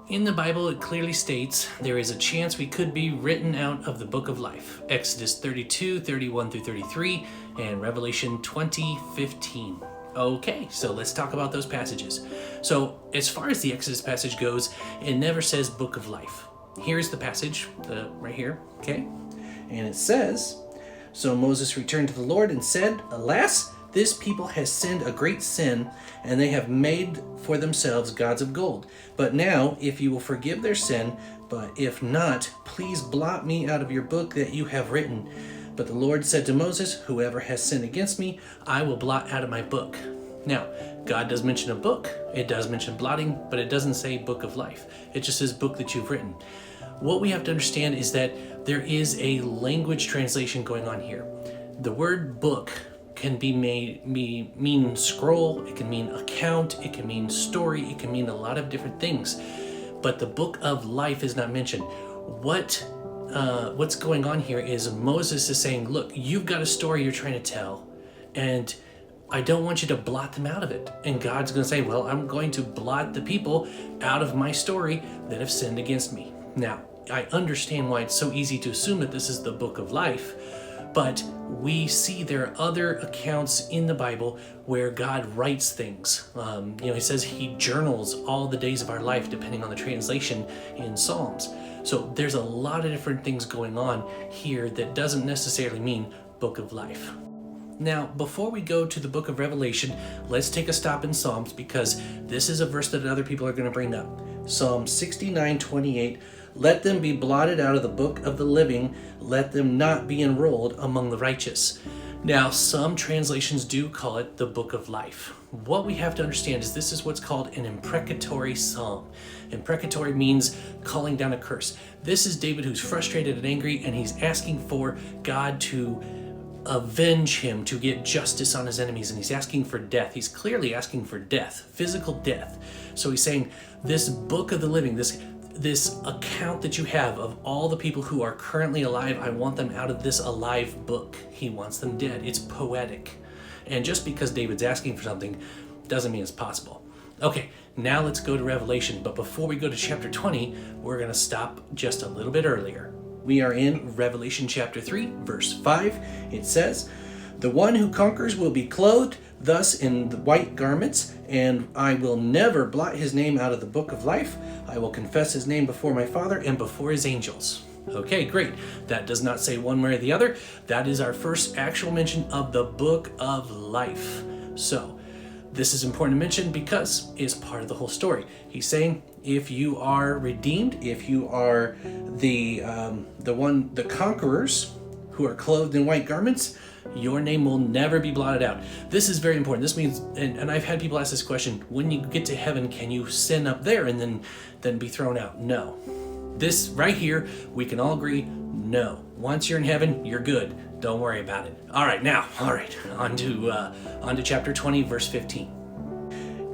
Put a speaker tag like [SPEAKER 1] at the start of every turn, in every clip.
[SPEAKER 1] In the Bible, it clearly states there is a chance we could be written out of the book of life. Exodus 32, 31 through 33, and Revelation 20:15. Okay, so let's talk about those passages. So as far as the Exodus passage goes, it never says book of life. Here's the passage, right here, okay? And it says, "So Moses returned to the Lord and said, 'Alas, this people has sinned a great sin, and they have made for themselves gods of gold. But now, if you will forgive their sin, but if not, please blot me out of your book that you have written.' But the Lord said to Moses, 'Whoever has sinned against me, I will blot out of my book.'" Now, God does mention a book. It does mention blotting, but it doesn't say book of life. It just says book that you've written. What we have to understand is that there is a language translation going on here. The word book can mean scroll, it can mean account, it can mean story, it can mean a lot of different things. But the book of life is not mentioned. What's going on here is Moses is saying, look, you've got a story you're trying to tell, and I don't want you to blot them out of it. And God's going to say, well, I'm going to blot the people out of my story that have sinned against me. Now, I understand why it's so easy to assume that this is the book of life, but we see there are other accounts in the Bible where God writes things. He says he journals all the days of our life, depending on the translation in Psalms. So there's a lot of different things going on here that doesn't necessarily mean book of life. Now, before we go to the book of Revelation, let's take a stop in Psalms, because this is a verse that other people are going to bring up. Psalm 69:28, "Let them be blotted out of the book of the living, let them not be enrolled among the righteous." Now, some translations do call it the book of life. What we have to understand is this is what's called an imprecatory psalm. Imprecatory means calling down a curse. This is David who's frustrated and angry, and he's asking for God to avenge him, to get justice on his enemies, and he's asking for death. He's clearly asking for death, physical death. So he's saying, this book of the living, this account that you have of all the people who are currently alive, I want them out of this alive book. He wants them dead. It's poetic. And just because David's asking for something doesn't mean it's possible. Okay, now let's go to Revelation. But before we go to chapter 20, we're going to stop just a little bit earlier. We are in Revelation chapter 3, verse 5. It says, "The one who conquers will be clothed thus in the white garments, and I will never blot his name out of the book of life. I will confess his name before my Father and before his angels." Okay, great. That does not say one way or the other. That is our first actual mention of the book of life. So, this is important to mention because it's part of the whole story. He's saying, if you are redeemed, if you are the conquerors who are clothed in white garments, your name will never be blotted out. This is very important. This means, and I've had people ask this question, when you get to heaven, can you sin up there and then be thrown out? No. This right here, we can all agree, no. Once you're in heaven, you're good. Don't worry about it. All right, on to chapter 20, verse 15.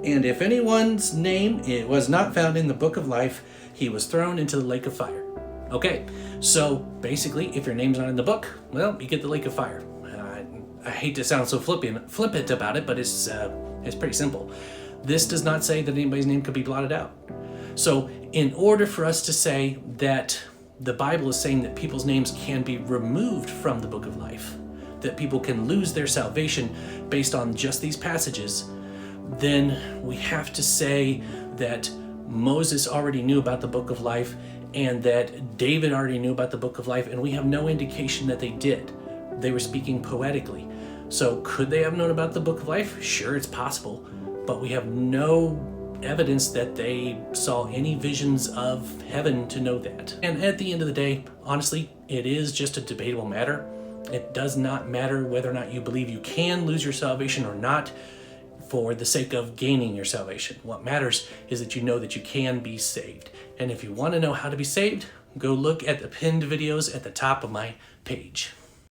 [SPEAKER 1] "And if anyone's name it was not found in the book of life, he was thrown into the lake of fire." Okay, so basically, if your name's not in the book, well, you get the lake of fire. I hate to sound so flippant about it, but it's pretty simple. This does not say that anybody's name could be blotted out. So in order for us to say that the Bible is saying that people's names can be removed from the book of life, that people can lose their salvation based on just these passages, then we have to say that Moses already knew about the book of life and that David already knew about the book of life, and we have no indication that they did. They were speaking poetically. So could they have known about the book of life? Sure, it's possible, but we have no evidence that they saw any visions of heaven to know that. And at the end of the day, honestly, it is just a debatable matter. It does not matter whether or not you believe you can lose your salvation or not for the sake of gaining your salvation. What matters is that you know that you can be saved. And if you want to know how to be saved, go look at the pinned videos at the top of my page.